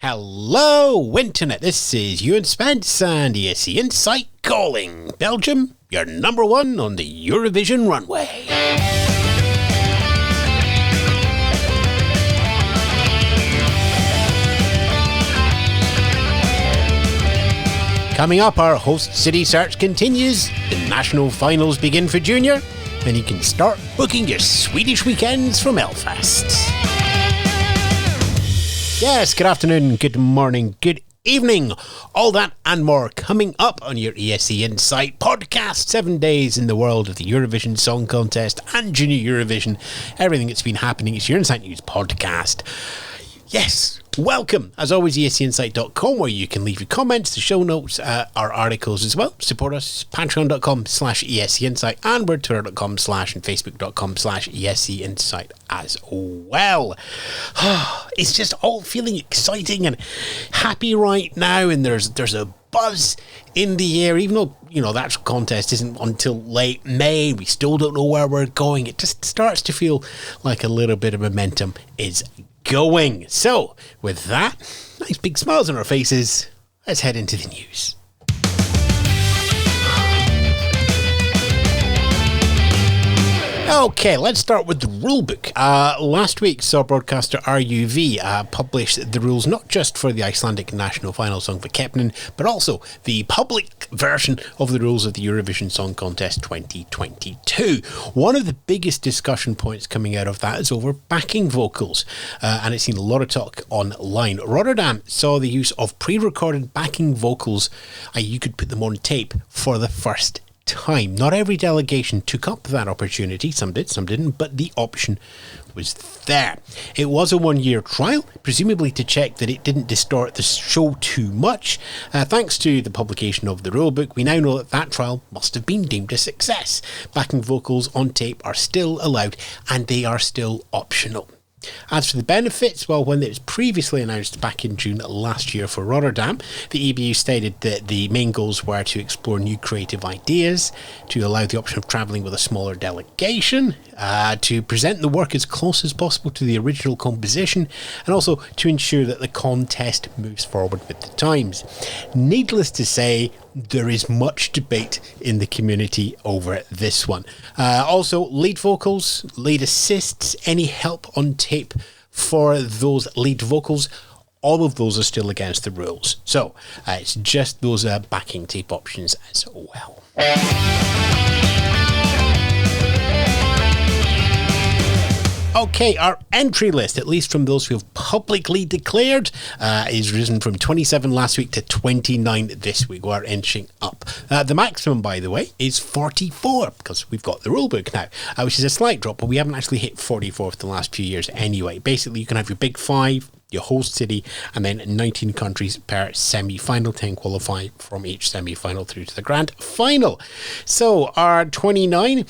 Hello, Internet. This is Ewan Spence and ESC Insight calling Belgium, your number one on the Eurovision runway. Coming up, our host city search continues, the national finals begin for Junior, and you can start booking your Swedish weekends from Belfast. Yes, good afternoon, good morning, good evening. All that and more coming up on your ESC Insight podcast. 7 days in the world of the Eurovision Song Contest and Junior Eurovision. Everything that's been happening. It's your Insight News podcast. Yes, welcome. As always, escinsight.com, where you can leave your comments, the show notes, our articles as well. Support us, patreon.com/escinsight, and we're twitter.com/ and facebook.com/escinsight as well. It's just all feeling exciting and happy right now, and there's a buzz in the air, even though, you know, that contest isn't until late May. We still don't know where we're going. It just starts to feel like a little bit of momentum is going. So, with that, nice big smiles on our faces, let's head into the news. Okay, let's start with the rulebook. Last week saw broadcaster RUV publish the rules not just for the Icelandic national final song for Keppnin, but also the public version of the rules of the Eurovision Song Contest 2022. One of the biggest discussion points coming out of that is over backing vocals, and it's seen a lot of talk online. Rotterdam saw the use of pre-recorded backing vocals. You could put them on tape for the first time. Not every delegation took up that opportunity. Some did, some didn't, but the option was there. It was a 1 year trial, presumably to check that it didn't distort the show too much. Thanks to the publication of the rulebook, we now know that that trial must have been deemed a success. Backing vocals on tape are still allowed, and they are still optional. As for the benefits, well, when it was previously announced back in June last year for Rotterdam, the EBU stated that the main goals were to explore new creative ideas, to allow the option of travelling with a smaller delegation, to present the work as close as possible to the original composition, and also to ensure that the contest moves forward with the times. Needless to say, there is much debate in the community over this one. Also, lead vocals, lead assists, any help on tape for those lead vocals, all of those are still against the rules. So, it's just those backing tape options as well. Okay, our entry list, at least from those who have publicly declared, is risen from 27 last week to 29 this week. We're inching up. The maximum, by the way, is 44, because we've got the rulebook now, which is a slight drop, but we haven't actually hit 44 for the last few years anyway. Basically, you can have your big five, your host city, and then 19 countries per semi-final. 10 qualify from each semi-final through to the grand final. So our 29,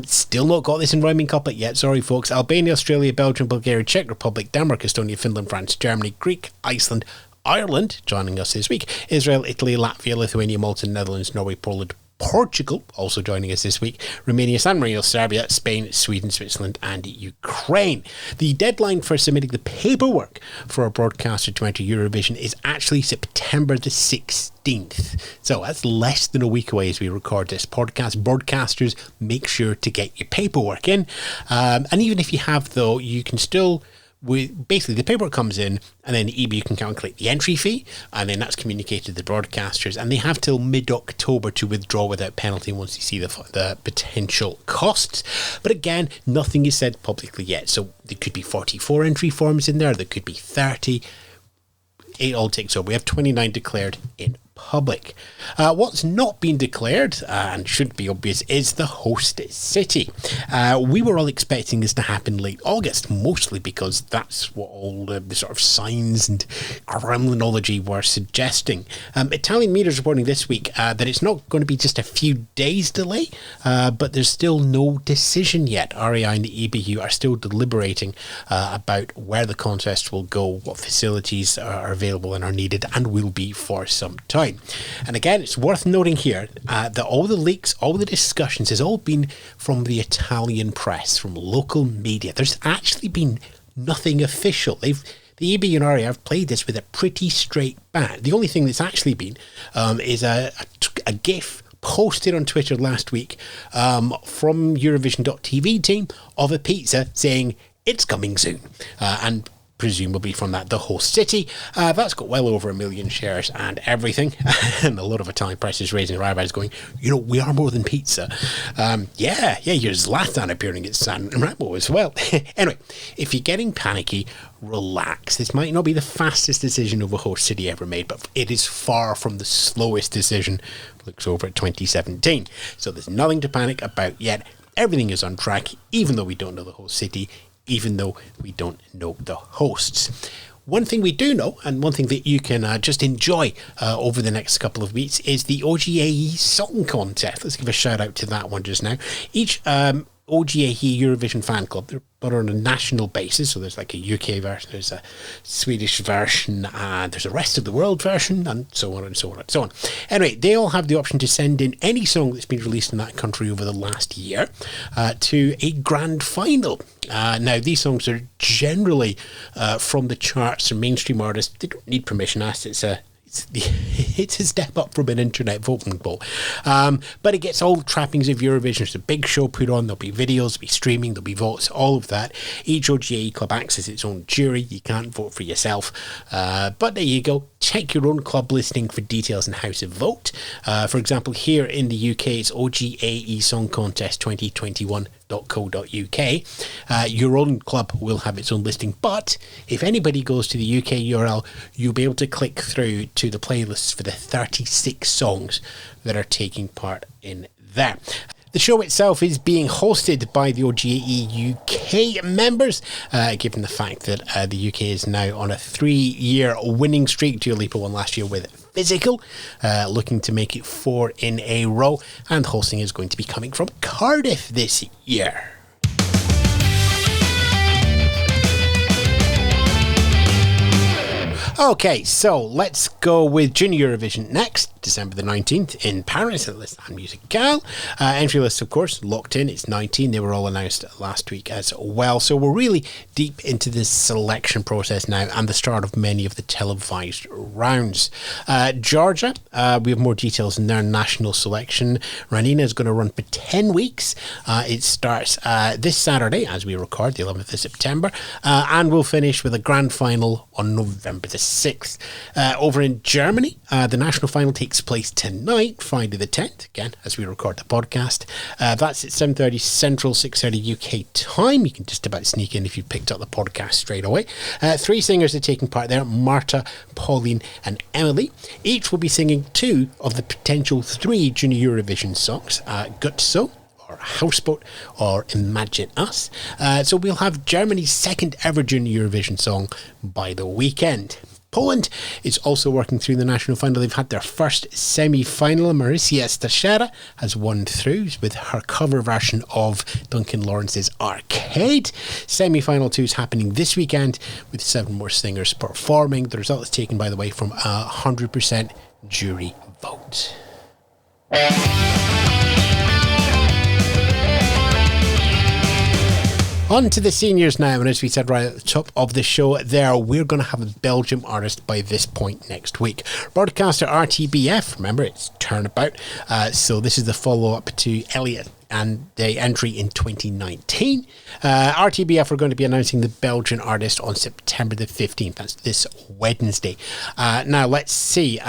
still not got this in rhyming couplet yet, sorry folks. Albania, Australia, Belgium, Bulgaria, Czech Republic, Denmark, Estonia, Finland, France, Germany, Greek, Iceland, Ireland, joining us this week, Israel, Italy, Latvia, Lithuania, Malta, Netherlands, Norway, Poland, Portugal, also joining us this week, Romania, San Marino, Serbia, Spain, Sweden, Switzerland, and Ukraine. The deadline for submitting the paperwork for a broadcaster to enter Eurovision is actually September the 16th. So that's less than a week away as we record this podcast. Broadcasters, make sure to get your paperwork in. And even if you have, though, you can still... basically, the paperwork comes in, and then the EBU can calculate the entry fee, and then that's communicated to the broadcasters, and they have till mid-October to withdraw without penalty once you see the potential costs. But again, nothing is said publicly yet, so there could be 44 entry forms in there, there could be 30. It all takes over. We have 29 declared in public. What's not been declared, and should be obvious, is the host city. We were all expecting this to happen late August, mostly because that's what all the sort of signs and Kremlinology were suggesting. Italian media is reporting this week that it's not going to be just a few days delay, but there's still no decision yet. RAI and the EBU are still deliberating about where the contest will go, what facilities are available and are needed, and will be for some time. And again, it's worth noting here that all the leaks, all the discussions has all been from the Italian press, from local media. There's actually been nothing official. the EB and RAF have played this with a pretty straight bat. The only thing that's actually been is a GIF posted on Twitter last week from Eurovision.tv team of a pizza saying it's coming soon, and presumably from that, the host city. That's got well over 1 million shares and everything. And a lot of Italian press is raising their eyebrows going, we are more than pizza. Yeah, here's Zlatan appearing at San Remo as well. Anyway, if you're getting panicky, relax. This might not be the fastest decision of a host city ever made, but it is far from the slowest decision. Looks over at 2017. So there's nothing to panic about yet. Everything is on track, even though we don't know the host city, even though we don't know the hosts. One thing we do know, and one thing that you can just enjoy over the next couple of weeks, is the OGAE Song Contest. Let's give a shout out to that one just now. Each OGAE Eurovision fan club, they're but on a national basis, so there's like a UK version, there's a Swedish version, and there's a rest of the world version, and so on and so on and so on. Anyway, they all have the option to send in any song that's been released in that country over the last year to a grand final. Now, these songs are generally from the charts or mainstream artists. They don't need permission asked. It's a step up from an internet voting poll. But it gets all the trappings of Eurovision. There's a big show put on. There'll be videos, there'll be streaming, there'll be votes, all of that. Each OGAE club acts as its own jury. You can't vote for yourself. But there you go. Check your own club listing for details on how to vote. For example, here in the UK, it's OGAE Song Contest 2021.co.uk. Your own club will have its own listing, but if anybody goes to the UK URL, you'll be able to click through to the playlists for the 36 songs that are taking part in there. The show itself is being hosted by the OGAE UK members, given the fact that the UK is now on a 3-year winning streak. Dua Lipa won last year with Physical, looking to make it 4 in a row, and hosting is going to be coming from Cardiff this year. Okay, so let's go with Junior Eurovision next, December the 19th in Paris at Les Musicales. Entry list, of course, locked in. It's 19. They were all announced last week as well. So we're really deep into this selection process now and the start of many of the televised rounds. Georgia, we have more details in their national selection. Ranina is going to run for 10 weeks. It starts this Saturday, as we record, the 11th of September, and we'll finish with a grand final on November the 6th. Over in Germany, the national final takes place tonight, Friday the 10th, again, as we record the podcast. That's at 7:30 Central, 6:30 UK time. You can just about sneak in if you picked up the podcast straight away. 3 singers are taking part there, Marta, Pauline and Emily. Each will be singing 2 of the potential 3 Junior Eurovision songs, Gutso, or Houseboat, or Imagine Us. So we'll have Germany's second ever Junior Eurovision song by the weekend. Poland is also working through the national final. They've had their first semi-final. Marysia Stachera has won through with her cover version of Duncan Lawrence's Arcade. Semi-final 2 is happening this weekend with 7 more singers performing. The result is taken, by the way, from 100% jury vote. On to the seniors now, and as we said right at the top of the show there, we're going to have a Belgium artist by this point next week. Broadcaster RTBF, remember it's Turnabout, so this is the follow-up to Elliot and the entry in 2019. RTBF are going to be announcing the Belgian artist on September the 15th, that's this Wednesday. Now let's see,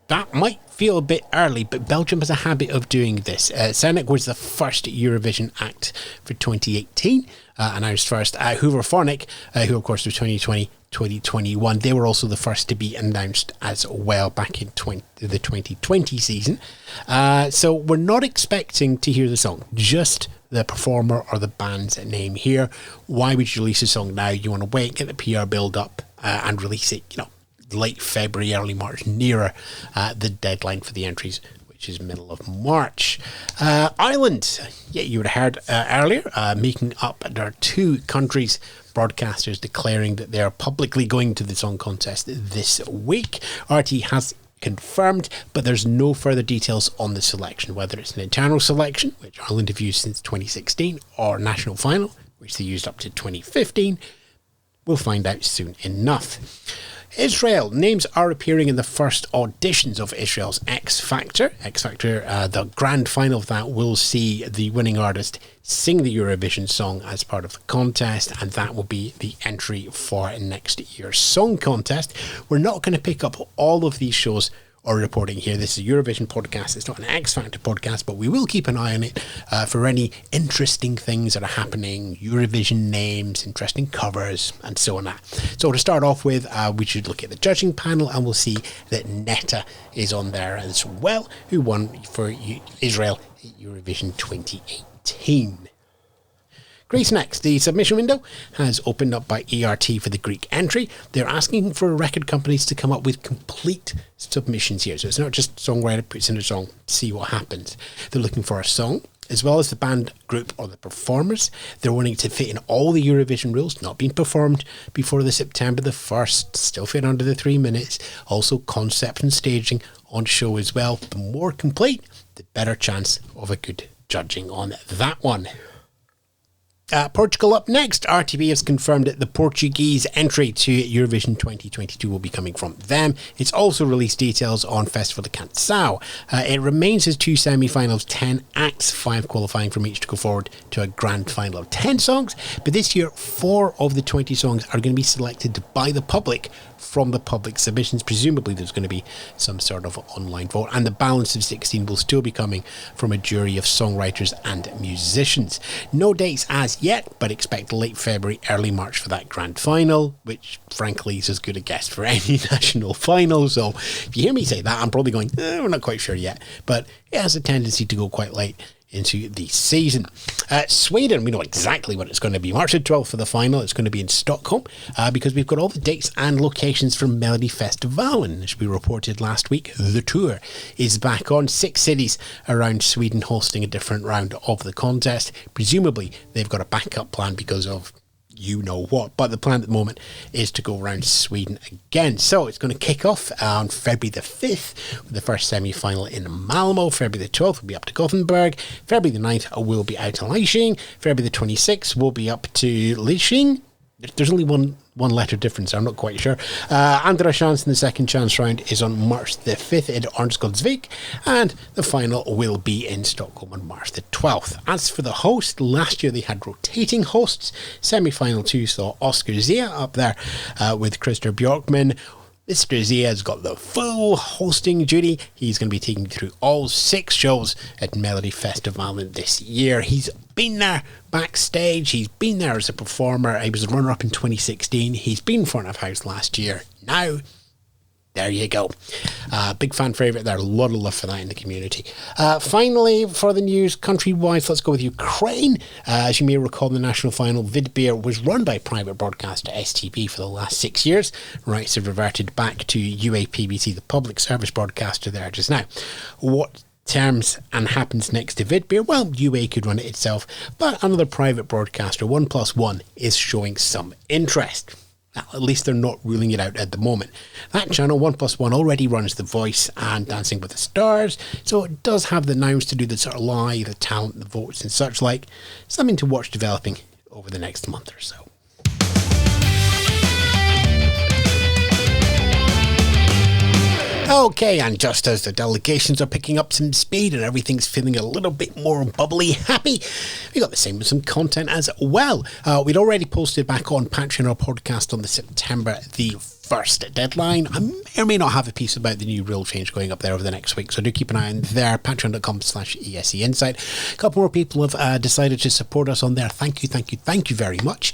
that might feel a bit early, but Belgium has a habit of doing this. Senek was the first Eurovision act for 2018, announced first. Hooverphonic, who of course was 2020, 2021, they were also the first to be announced as well back in the 2020 season. So we're not expecting to hear the song, just the performer or the band's name here. Why would you release a song now? You want to wait, get the PR build up, and release it, late February, early March, nearer the deadline for the entries, which is middle of March. Ireland, you would have heard earlier, making up their 2 countries, broadcasters declaring that they are publicly going to the song contest this week. RT has confirmed, but there's no further details on the selection, whether it's an internal selection, which Ireland have used since 2016, or national final, which they used up to 2015. We'll find out soon enough. Israel. Names are appearing in the first auditions of Israel's X Factor. X Factor, the grand final of that, will see the winning artist sing the Eurovision song as part of the contest, and that will be the entry for next year's song contest. We're not going to pick up all of these shows or reporting here. This is a Eurovision podcast. It's not an X Factor podcast, but we will keep an eye on it for any interesting things that are happening, Eurovision names, interesting covers, and so on. So to start off with, we should look at the judging panel, and we'll see that Netta is on there as well, who won for Israel at Eurovision 2018. Greece next. The submission window has opened up by ERT for the Greek entry. They're asking for record companies to come up with complete submissions here. So it's not just songwriter puts in a song, see what happens. They're looking for a song, as well as the band, group, or the performers. They're wanting to fit in all the Eurovision rules, not being performed before the September the 1st, still fit under the 3 minutes. Also concept and staging on show as well. The more complete, the better chance of a good judging on that one. Portugal up next. RTB has confirmed that the Portuguese entry to Eurovision 2022 will be coming from them. It's also released details on Festival de Canção. It remains as 2 semi-finals, 10 acts, 5 qualifying from each to go forward to a grand final of 10 songs. But this year, 4 of the 20 songs are going to be selected by the public from the public submissions. Presumably there's going to be some sort of online vote, and the balance of 16 will still be coming from a jury of songwriters and musicians. No dates as yet, but expect late February, early March for that grand final, which frankly is as good a guess for any national final. So if you hear me say that, I'm probably going, we're not quite sure yet, but it has a tendency to go quite late into the season. Sweden, we know exactly what it's going to be. March the 12th for the final. It's going to be in Stockholm because we've got all the dates and locations for Melody Festival, and as we reported last week, the tour is back on. 6 cities around Sweden hosting a different round of the contest. Presumably they've got a backup plan because of you know what, but the plan at the moment is to go around Sweden again. So it's going to kick off on February the 5th with the first semi-final in Malmo. February the 12th will be up to Gothenburg. February the 9th will be out to Leishing. February the 26th will be up to Leishing. There's only one letter difference, I'm not quite sure. Andra chance in the second chance round is on March the 5th in Örnsköldsvik, and the final will be in Stockholm on March the 12th. As for the host, last year they had rotating hosts. Semi-final 2 saw Oscar Zia up there with Christer Björkman. Mr. Zia has got the full hosting duty. He's going to be taking you through all 6 shows at Melody Festival this year. He's been there backstage. He's been there as a performer. He was a runner-up in 2016. He's been front of house last year. Now, there you go. Big fan favourite there. A lot of love for that in the community. Finally, for the news, country-wise, let's go with Ukraine. As you may recall, the national final, Vidbeer, was run by private broadcaster STB for the last 6 years. Rights have reverted back to UAPBC, the public service broadcaster there just now. What terms and happens next to Vidbeer? Well, UA could run it itself, but another private broadcaster, 1+1, is showing some interest. Well, at least they're not ruling it out at the moment. That channel, 1+1, already runs The Voice and Dancing with the Stars, so it does have the nouns to do the sort of lie, the talent, the votes and such like. Something to watch developing over the next month or so. Okay, and just as the delegations are picking up some speed and everything's feeling a little bit more bubbly happy, we got the same with some content as well. We'd already posted back on Patreon our podcast on the September the 1st deadline. I may or may not have a piece about the new rule change going up there over the next week, so do keep an eye on there, patreon.com/escinsight. A couple more people have decided to support us on there. Thank you very much.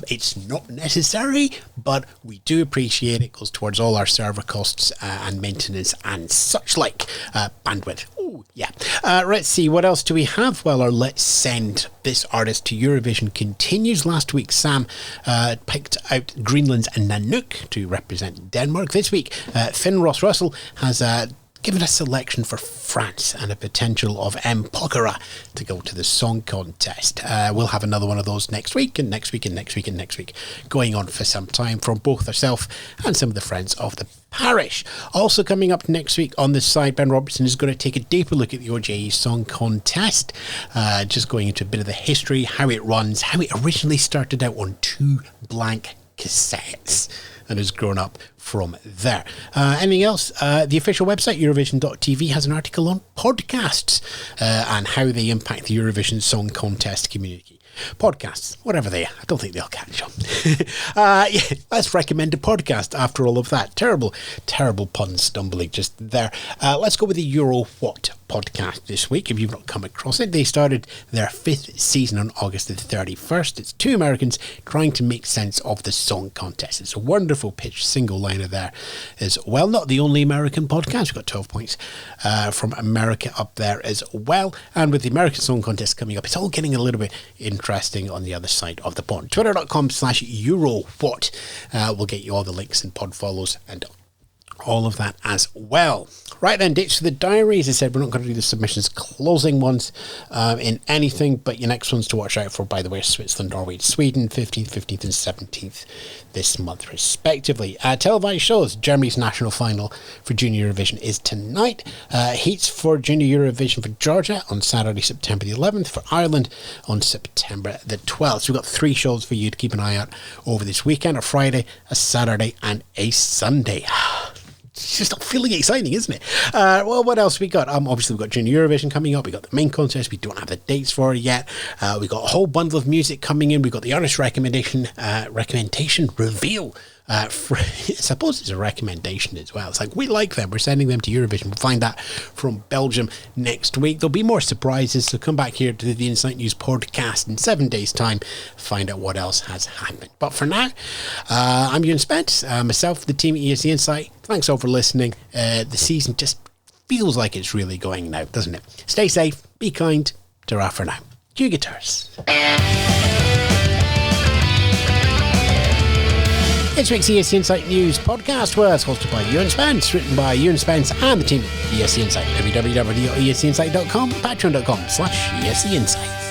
It's not necessary, but we do appreciate it. It goes towards all our server costs and maintenance and such like. Bandwidth. Oh, yeah. Let's see, what else do we have? Well, our Let's Send This Artist to Eurovision continues. Last week, Sam picked out Greenland's Nanook to represent Denmark. This week, Finn Ross Russell has given a selection for France and a potential of M. Pokora to go to the song contest. We'll have another one of those next week and next week and next week and next week, going on for some time from both herself and some of the friends of the parish. Also coming up next week on this side, Ben Robertson is going to take a deeper look at the OJE Song Contest, just going into a bit of the history, how it runs, how it originally started out on 2 blank cassettes and has grown up from there. Anything else? The official website, Eurovision.tv, has an article on podcasts and how they impact the Eurovision Song Contest community. Podcasts, whatever they are, I don't think they'll catch on. Let's recommend a podcast after all of that. Terrible pun stumbling just there. Let's go with the Euro What podcast this week. If you've not come across it, they started their 5th season on August the 31st. It's 2 Americans trying to make sense of the song contest. It's a wonderful pitch, single liner there as well. Not the only American podcast. We've got 12 points from America up there as well. And with the American Song Contest coming up, it's all getting a little bit interesting on the other side of the pond. Twitter.com/EuroWhat will get you all the links and pod follows and all of that as well. Right then, dates for the diary. As I said, we're not going to do the submissions closing ones in anything, but your next ones to watch out for, by the way, are Switzerland, Norway, Sweden, 15th, 15th and 17th this month respectively. Televised shows. Germany's national final for Junior Eurovision is tonight. Heats for Junior Eurovision for Georgia on Saturday, September the 11th, for Ireland on September the 12th. So we've got 3 shows for you to keep an eye out over this weekend: a Friday, a Saturday and a Sunday. It's just not feeling exciting, isn't it? Well, what else we got? Obviously, we've got Junior Eurovision coming up. We've got the main contest. We don't have the dates for it yet. We've got a whole bundle of music coming in. We've got the artist recommendation reveal. I suppose it's a recommendation as well. It's like, we like them. We're sending them to Eurovision. We'll find that from Belgium next week. There'll be more surprises. So come back here to the Insight News podcast in 7 days' time. Find out what else has happened. But for now, I'm Ewan Spence. Myself, the team at ESC Insight. Thanks all for listening. The season just feels like it's really going now, doesn't it? Stay safe. Be kind. Ta-ra for now. Cue guitars. This week's ESC Insight News podcast was hosted by Ewan Spence, written by Ewan Spence and the team at ESC Insight. www.escinsight.com, patreon.com/ESC Insight.